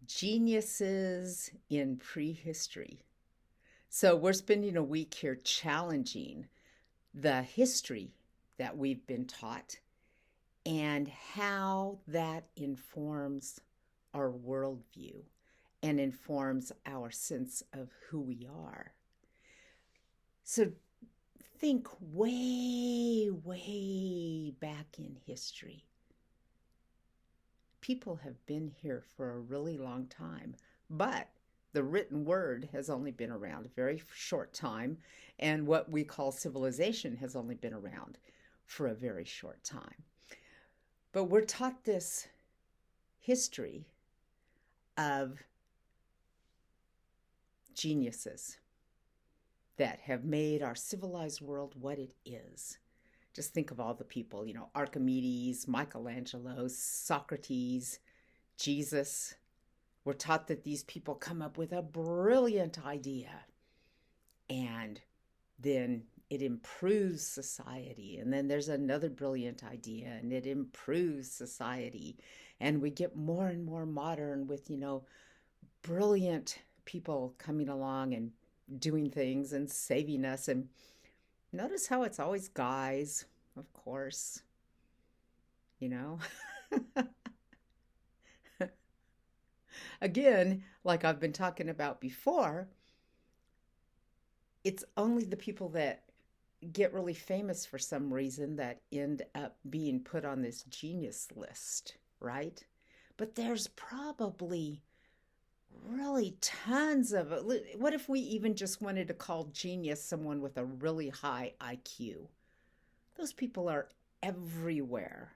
Geniuses in Prehistory. So, we're spending a week here challenging the history that we've been taught and how that informs our worldview and informs our sense of who we are. So, think way, way back in history. People have been here for a really long time, but the written word has only been around a very short time, and what we call civilization has only been around for a very short time. But we're taught this history of geniuses that have made our civilized world what it is. Just think of all the people, Archimedes, Michelangelo, Socrates, Jesus. We're taught that these people come up with a brilliant idea and then it improves society. And then there's another brilliant idea and it improves society. And we get more and more modern with, brilliant people coming along and doing things and saving us. And notice how it's always guys, of course, you know? Again, like I've been talking about before, it's only the people that get really famous for some reason that end up being put on this genius list, right? But there's probably really tons of it. What if we even just wanted to call genius someone with a really high IQ? Those people are everywhere.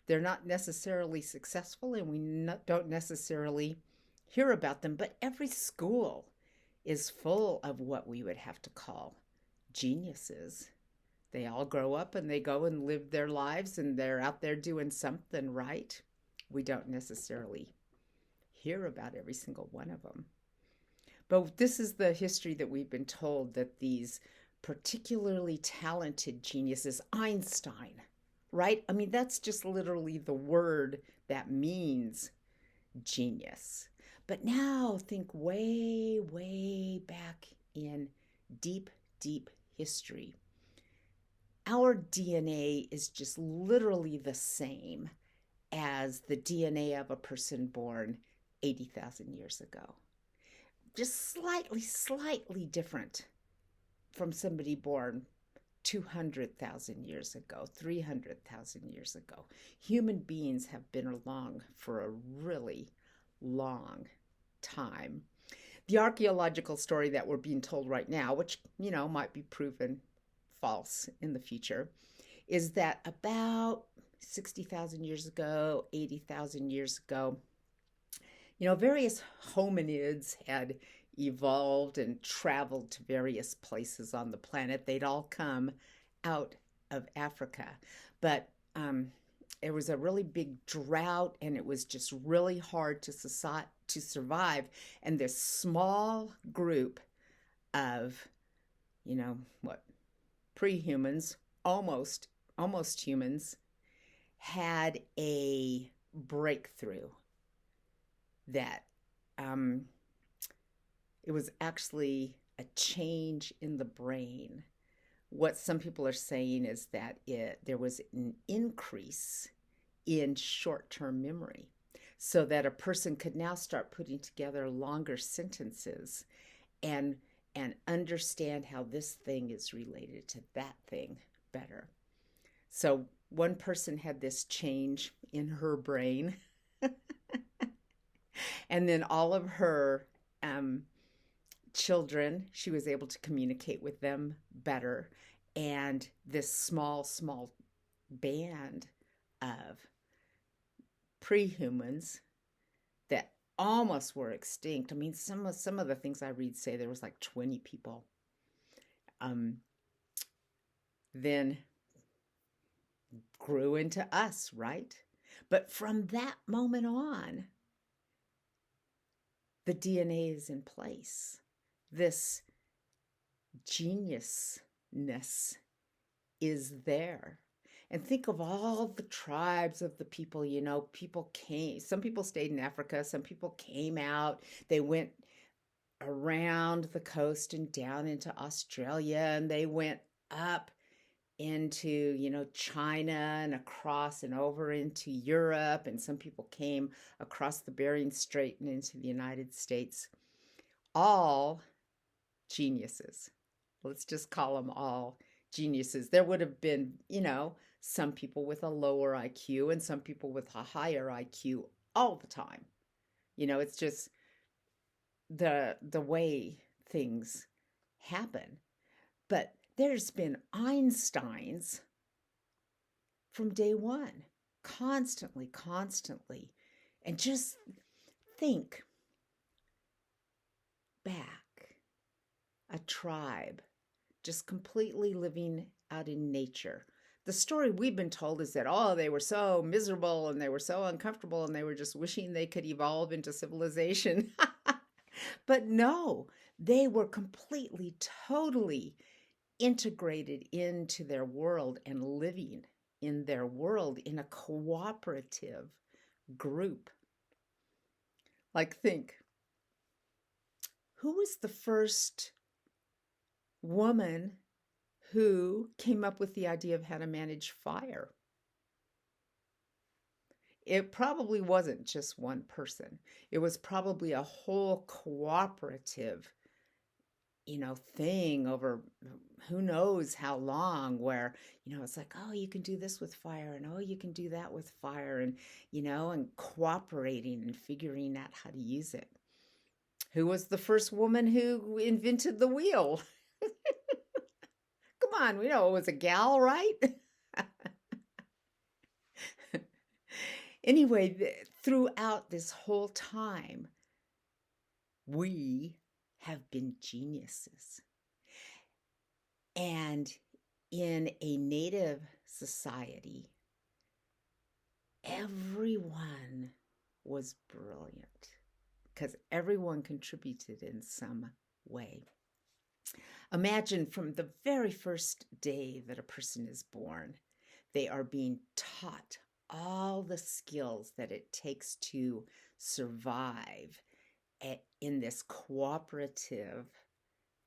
They're not necessarily successful, and we don't necessarily hear about them, but every school is full of what we would have to call geniuses. They all grow up and they go and live their lives and they're out there doing something right. We don't necessarily hear about every single one of them. But this is the history that we've been told, that these particularly talented geniuses, Einstein, right? I mean, that's just literally the word that means genius. But now think way, way back in deep, deep history. Our DNA is just literally the same as the DNA of a person born 80,000 years ago. Just slightly different from somebody born 200,000 years ago, 300,000 years ago. Human beings have been along for a really long time. The archaeological story that we're being told right now, which, might be proven false in the future, is that about 60,000 years ago, 80,000 years ago, various hominids had evolved and traveled to various places on the planet. They'd all come out of Africa. But there was a really big drought and it was just really hard to survive. And this small group of, pre-humans, almost humans, had a breakthrough that it was actually a change in the brain. What some people are saying is that there was an increase in short-term memory, so that a person could now start putting together longer sentences and understand how this thing is related to that thing better. So one person had this change in her brain, and then all of her children, she was able to communicate with them better. And this small band of pre-humans that almost were extinct. I mean, some of the things I read say there was like 20 people. Then grew into us, right? But from that moment on, the DNA is in place. This geniusness is there. And think of all the tribes of the people, people came, some people stayed in Africa, some people came out, they went around the coast and down into Australia, and they went up into, China and across and over into Europe, and some people came across the Bering Strait and into the United States. All geniuses. Let's just call them all geniuses. There would have been, some people with a lower IQ and some people with a higher IQ all the time. It's just the way things happen. But there's been Einsteins from day one, constantly. And just think back, a tribe just completely living out in nature. The story we've been told is that, they were so miserable and they were so uncomfortable and they were just wishing they could evolve into civilization. But no, they were completely, totally integrated into their world and living in their world in a cooperative group. Like, think, who was the first woman who came up with the idea of how to manage fire? It probably wasn't just one person. It was probably a whole cooperative, thing over who knows how long, where, it's like, you can do this with fire, and you can do that with fire, and, and cooperating and figuring out how to use it. Who was the first woman who invented the wheel? Come on, we know it was a gal, right? Anyway, throughout this whole time, we have been geniuses. And in a native society, everyone was brilliant because everyone contributed in some way. Imagine from the very first day that a person is born, they are being taught all the skills that it takes to survive in this cooperative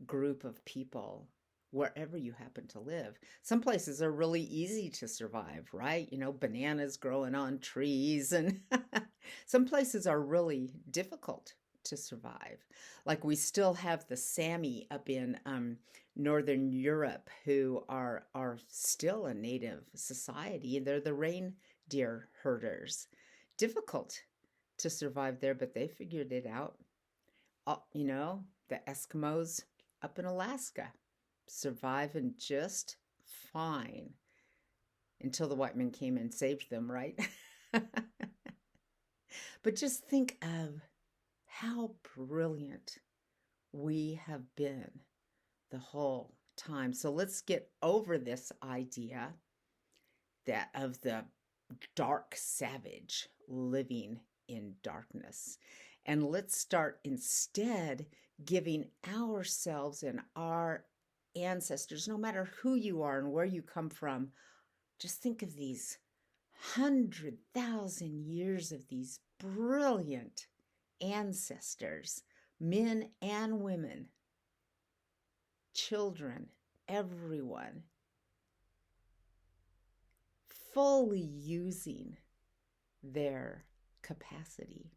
group of people wherever you happen to live. Some places are really easy to survive, right? Bananas growing on trees, and some places are really difficult to survive. Like, we still have the Sami up in Northern Europe, who are still a native society. They're the reindeer herders. Difficult to survive there, but they figured it out. The Eskimos up in Alaska surviving just fine until the white men came and saved them, right? But just think of how brilliant we have been the whole time. So let's get over this idea that of the dark savage living in darkness. And let's start instead giving ourselves and our ancestors, no matter who you are and where you come from, just think of these 100,000 years of these brilliant ancestors, men and women, children, everyone, fully using their capacity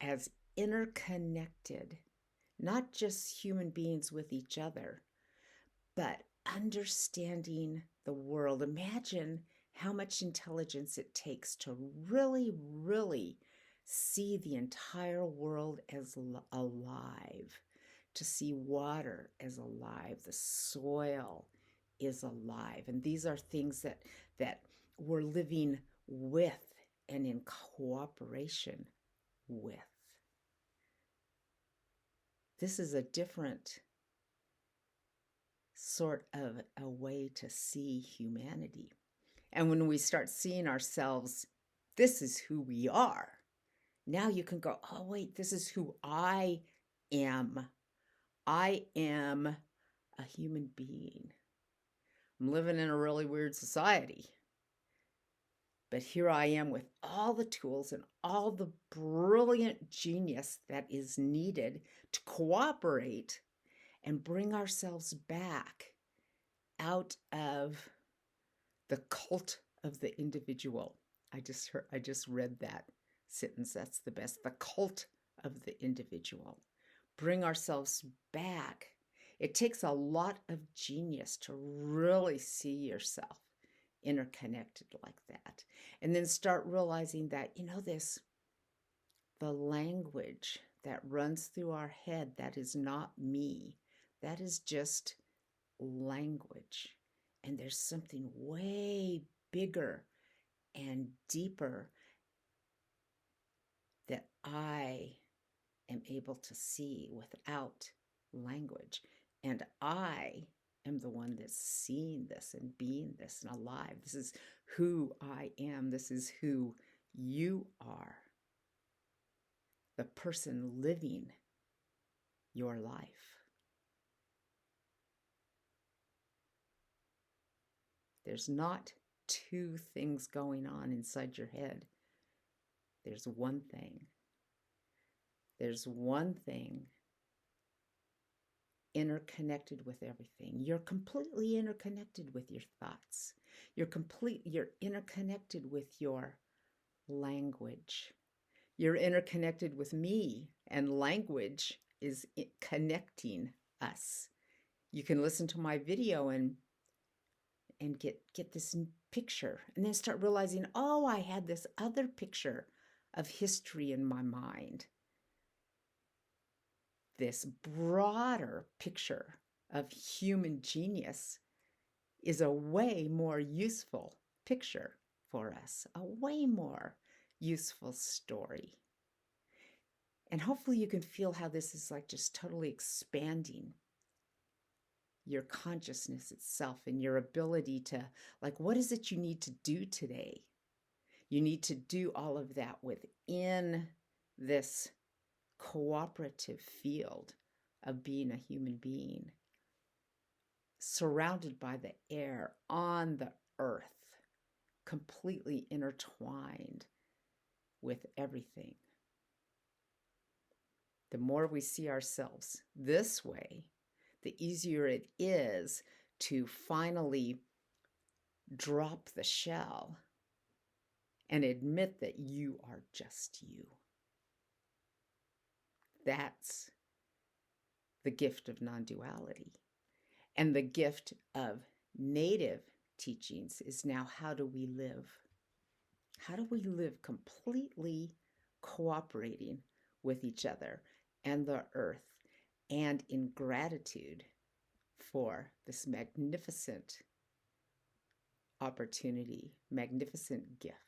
as interconnected, not just human beings with each other, but understanding the world. Imagine how much intelligence it takes to really, really see the entire world as alive, to see water as alive, the soil is alive. And these are things that we're living with and in cooperation with. This is a different sort of a way to see humanity. And when we start seeing ourselves, this is who we are. Now you can go, oh, wait, this is who I am. I am a human being. I'm living in a really weird society. But here I am with all the tools and all the brilliant genius that is needed to cooperate and bring ourselves back out of the cult of the individual. I just read that sentence. That's the best. The cult of the individual. Bring ourselves back. It takes a lot of genius to really see yourself interconnected like that. And then start realizing that, the language that runs through our head, that is not me. That is just language. And there's something way bigger and deeper that I am able to see without language. And I am the one that's seeing this and being this and alive. This is who I am. This is who you are. The person living your life. There's not two things going on inside your head. There's one thing. There's one thing interconnected with everything. You're completely interconnected with your thoughts. You're interconnected with your language. You're interconnected with me, and language is connecting us. You can listen to my video and get this picture, and then start realizing, oh, I had this other picture of history in my mind. This broader picture of human genius is a way more useful picture for us, a way more useful story. And hopefully you can feel how this is like just totally expanding your consciousness itself and your ability to, like, what is it you need to do today? You need to do all of that within this cooperative field of being a human being, surrounded by the air, on the earth, completely intertwined with everything. The more we see ourselves this way, the easier it is to finally drop the shell and admit that you are just you. That's the gift of non-duality. And the gift of native teachings is now, how do we live? How do we live completely cooperating with each other and the earth, and in gratitude for this magnificent opportunity, magnificent gift